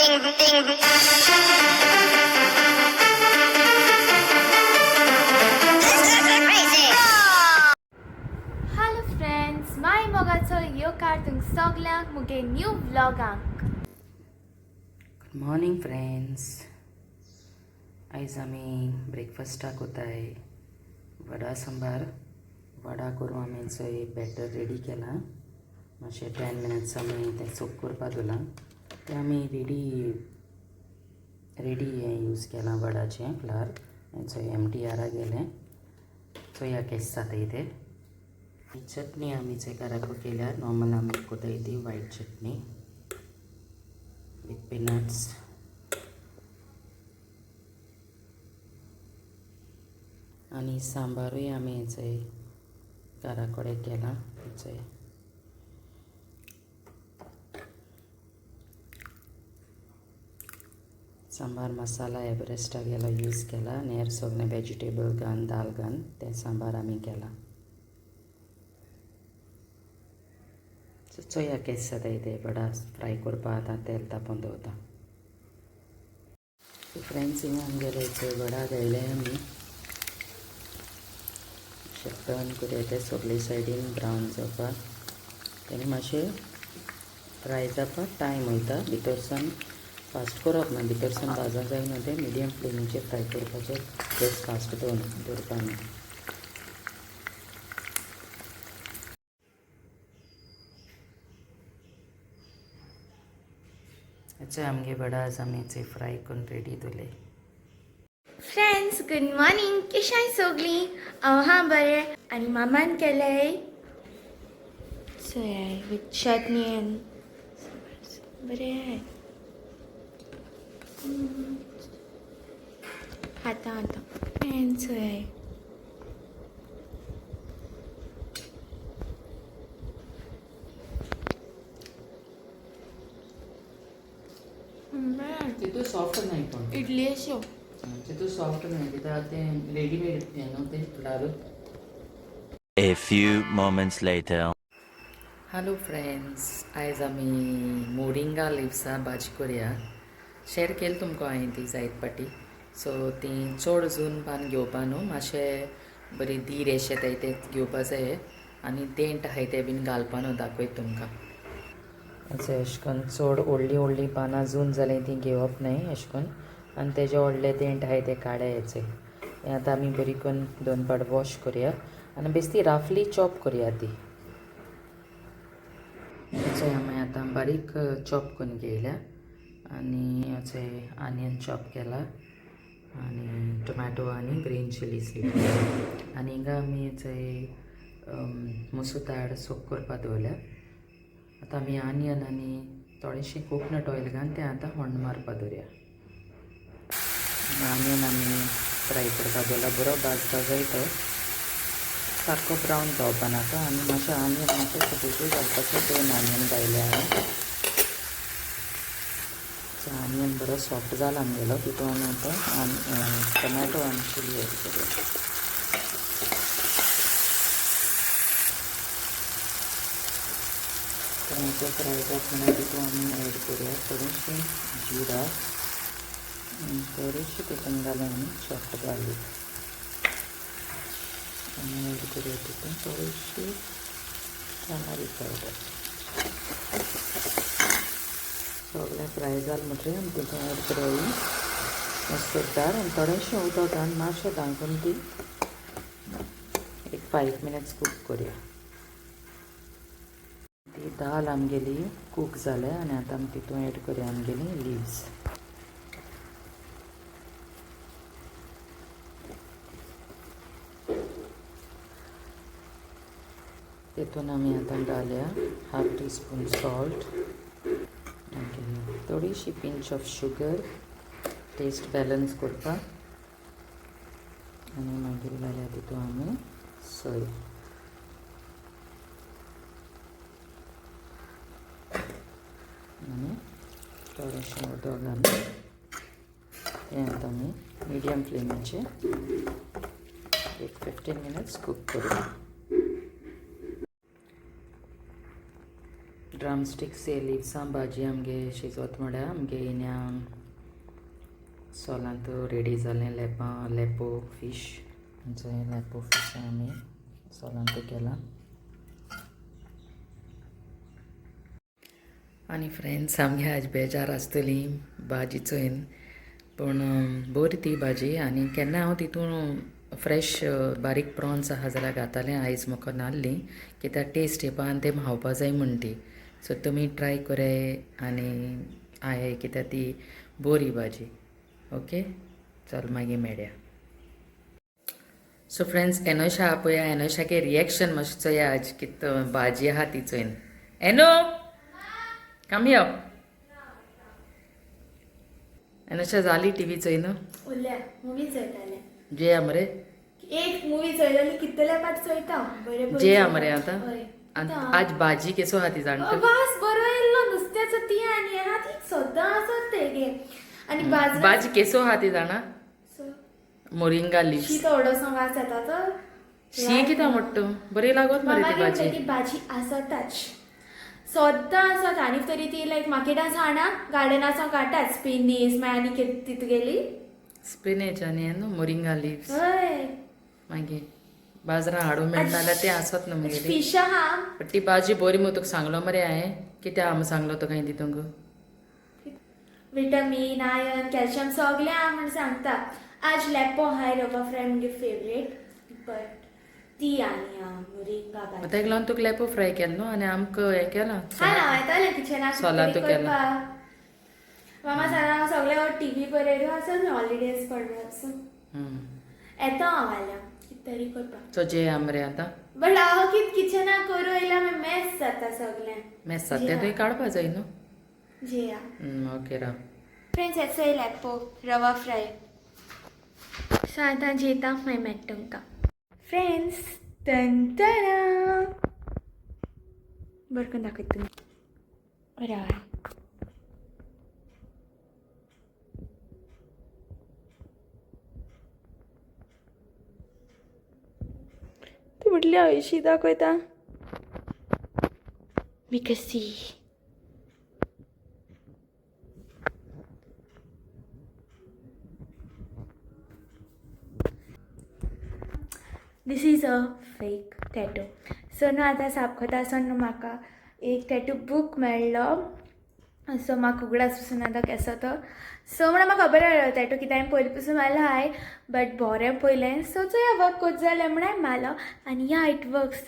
Hello friends, माय मोगाचो येवकार तुमकां सगल्यांक मुगे न्यू व्लॉगांक. Good morning friends. आयज आमी ब्रेकफास्टाक कोताय वडा सांबार. वडा करूं आमी चोय बॅटर रेडी केलां. मातशें 10 मिनट्स आमी तें सोक करपा दवरलां. तें आमी रेडी हें यूज केलां वडाचें फ्लार. चोय MTR गेलें चोया केस जाताय तें. चटणी आमी चोय घराको केल्यार नॉर्मल आमी कोताय ती वायट चटणी विथ पीनट्स. आनी सांबारूय आमी चोय घरा कडेन केलां. चोय सांबार मसाला एव्हरेस्टा गेलो यूज केला आनी हेर सगळें वेजिटेबल घान दाल घान तें सांबार आमी केलां. चोया केस जाताय ते वडा फ्राय करपा आतां तेल तापोवन दवरता. फ्रेंड्स हिंगा आमगेले चोय वडा घायले आमी टर्न करूया ते सगळे सायडीन ब्रावन जावपाक. तेन्ना मातशें फ्राय जावपाक टायम वयता. भितरसान फास्ट करप ना, भितरसान भाजूंक जाय न्हू तें मिडियम फ्लेमीचेर फ्राय करपाचें. गॅस फास्ट दवरपा न्हू. चोय आमगे वडा आज आमी चोय फ्राय करून रेडी दवरले. Friends, good morning. केशाय सगलीं? हांव बरें. आनी मामान केलेय चोय विथ चटणी एंड बरें आहाय. आतां एंड चोय तितू सॉफ्ट नाही पण इडली अश्यो. तितू सॉफ्ट नाही कित्याक तें रेडीमेड हें न्हू तें फ्लारूच. A few moments later. Hello friends, आयज आमी मोरिंगा लिव्सा भाजी करुया. शेअर केली तुमकां हांवें ती जायत पाटी. सो ती चड जून पान घेवपा न्हू, मातशें बरी धीर अशें येताय ते घेवपा जाय. आनी देंट आहाय ते बीन घालपा न्हू दाखयत तुमकां. अशें अशें करून चड व्हडलीं पानां जून जाल्यार ती घेवप न्हय अशें करून. आनी तेजे व्हडले देंट आहाय ते काडयाचे. हें आतां आमी बरी करून 2 पाट वॉश करुया आनी बेश्टी राफली चॉप करुया ती. चोय आमी आतां बारीक चॉप करून घेयल्या आनी चोय आनियन चॉप केला आनी टोमॅटो आनी ग्रीन चिलीज लिवल्या. आनी हिंगा आमी चोय मसूर दाळ सोक करपा दवरल्या. आतां आमी आनियन आनी थोडेशें कोकोनट ऑयल घालून तें आतां थंड मारपा दवरया. आनियन आमी फ्राय करपा दवरला. बरो भाजपा जाय तो, सारको ब्रावन जावपा नाका. आनी मातशें आनियन मातशें सुकूय घालपाचें. 2 आनियन घायले हांवें. आनियन बरो सॉफ्ट जाला आमगेलो. तितून आमी आतां टोमॅटो आनी चिली एड करूया. टोमॅटो फ्राय जातना तितून आमी एड करूया थोडीशी जिरा आनी थोडीशी तितून घालूया आमी चॉप्ड गार्लीक आनी एड करूया तितून थोडीशी टर्मरीक पावडर. सगळें फ्राय जालें म्हणटरीर आमी तितून एड करूया मसूर दाळ आनी थोडेंशें उदक घालून मातशें धांकून ती एक 5 मिनट्स कूक करूया. ती दाल आमगेली कूक जाल्या आनी आतां आमी तितून एड करूया आमगेली लिव्स. तितून आमी आतां घालया 1/2 टीस्पून सॉल्ट, थोडीशी pinch of sugar taste balance करपाक. आनी मागीर घालया तितून आमी सोय आनी थोडेशें उदक घालून तें आतां आमी मिडियम फ्लेमीचेर एक 15 मिनट्स कूक करूया. ड्रमस्टिक्स लिव्सां भाजी आमगे शिजोत म्हळ्यार आमगे इन्यांक सोलांत रेडी जालें लेपो फीश म्हणजे लेपो फीश आमी सोलांत केलां. आनी फ्रेंड्स आमगे आज बेजार आसतली भाजी चोयन पूण बरी ती भाजी आनी केन्ना हांव तितून फ्रेश बारीक प्रॉन्स आहा जाल्यार घातालें. आयज म्हाका नासली कित्याक टेस्ट येवपा आनी ते म्हावपा जाय म्हण ती. सो तुमी ट्राय करे आनी हांवें कित्याक ती बरी भाजी. ओके चल मागीर मेळया. सो फ्रेंड्स एनोशा आहा पळय एनोशाके रिएक्शन मातशें चोया आज कित भाजी आहा ती चोयन. एनो कम यो. एनोशा जाली टीव्ही चोयन उरल्या मुवी चोयताले जे मरे एक मुवी चोयलेली कितल्या पाट चोयता बरे जे मरे आतां आज भाजी केसो आहा ती जाणटा बस बरो येयल्लो नुस्त्याचो ती आनी आहा ती सद्दां आसत तेगे आनी भाजी केसो आहा ती जाणा मोरिंगा लिव्स. शी थोडोसो वास येता तो शी कित्या म्हणटा बरी लागत मरे ती भाजी. ती भाजी आसताच सद्दां आसत आनी तरी ती लायक मार्केटांत हाडा गार्डनाचो काडटात स्पिनीस मागीर आनी तितू गेली स्पिनेज आनी न्हू मोरिंगा लिव्स हय मागीर बाजारां हाडूं मेळटा जाल्यार ते आसत न्हू मगेली. फिश आहा बट ती भाजी बरी मग तुका सांगलो मरे हांवें कित्या हांव सांगलो तुका हांवें तितूंक विटामीन आयर्न कॅल्शियम सगळें आहा म्हण सांगता. आज लेपो हाय रवा फ्राय म्हणजे फेवरेट बट ती आनी मोरिंगा भाजी तेका लागून तुका लेपो फ्राय केलो न्हू आनी आमकां हें केलां हांव येतालें किचनाक सोलांत केलां. मामा सांगा सगळे टीव्ही पळयल्यो आसत हॉलिडेज पडल्यात येता हांव आल्या कितें तरी करपाक. सो जे मरे आतां बट हांव कित किचनाक करूं येयला मॅस जाता सगळें मेस ते तुवें काडपा जाय न्हू. जेया ओके राव. फ्रेंड्स येचो लेपो रवा फ्राय सो आतां जेता मागीर मेळटा तुमकां. फ्रेंड्स तंतना बरें करून दाखयता तुमी राव तूं म्हटली हयशी दाखयता विकसी. This is a fake tattoo. So न्हू आतां साप कोता आसोन न्हू म्हाका एक टॅटू बूक मेळ्ळो. सो म्हाका उगडास पसून आतां केसो तो सो म्हणून म्हाका खबर आसलो टॅटू कितें हांवें पयलीं पसून मारलो हाय बट बरें पयलें सो चोया वर्क कोत जालें म्हणून हांवें मारलो आनी या इट वर्क्स.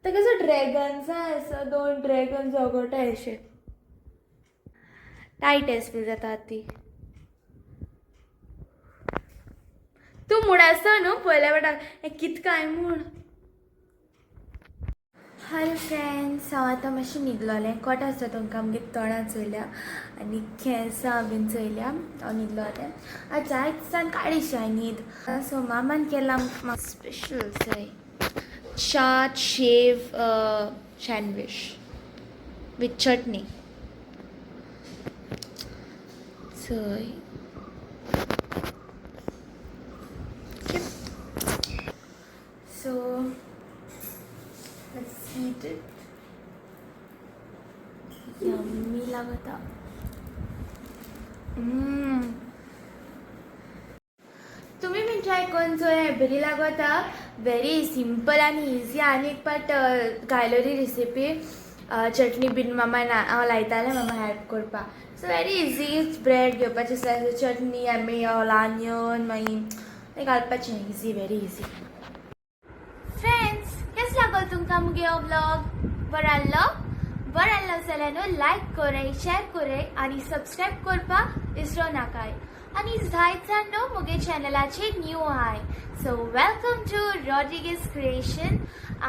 ताका असो ड्रॅगन्सा असो 2 ड्रॅगन जोगोटाय अशे टायट एस फील जाता ती. तूं म्हूण आसता न्हू पयल्या वाटा हें कित काय म्हूण. हॅलो फ्रेंड्स हांव आतां मातशें न्हिदलोलें कोट आसता तुमकां आमगे तोंडां चोयल्या आनी केंसां बीन चोयल्या हांव न्हिदलोलें. आज जायत दिसान काडीशी हांवें न्हीद. सो मामान केला म्हाका स्पेशल जाय चाट शेव सँडविच विथ चटणी. चोय so let's eat it. Yummy lagata. तुम्ही बी ट्राय करून चोय बरी लागता. व्हेरी सिंपल आनी इजी आनी एक पाट गायलोरी रेसिपी चटणी बीन मामा हांव लायतालें मामा हेल्प करपाक. सो व्हेरी इजी ब्रेड घेवपाचें चटणी आमी ऑनियन मागीर ते घालपाचें इजी व्हेरी इजी. फ्रेंड्स केस लागलो तुमकां मुगे हो व्लॉग बरो आहलो जाल्यार न्हू लायक कोराय शेअर कोराय आनी सबस्क्रायब करपाक विसरो नाकाय. आनी जायत जाण न्हू मुगे चॅनलाचेर न्यू आहाय so welcome to Rodrigues creation.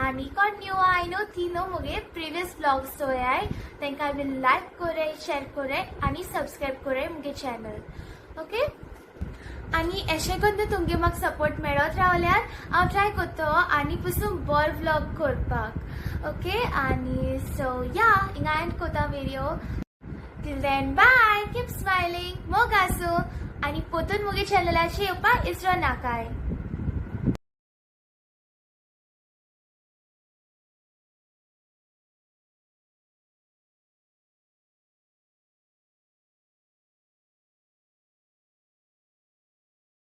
आनी कोण न्यू आहाय न्हू ती न्हू मुगे प्रिवियस व्लॉग्स चोयाय तांकां बीन लायक कोराय शेअर कोराय आनी सबस्क्रायब कोराय मुगे चॅनल. ओके आनी अशें करून तुमगे म्हाका सपोर्ट मेळत रावल्यार हांव ट्राय करता आनी पसून बरो व्लॉग करपाक. ओके आनी सो या हिंगा एंड कोता video. Till then bye keep smiling मोग आसूं आनी पोतून मुगे चॅनलाचेर येवपाक विसरो नाकाय.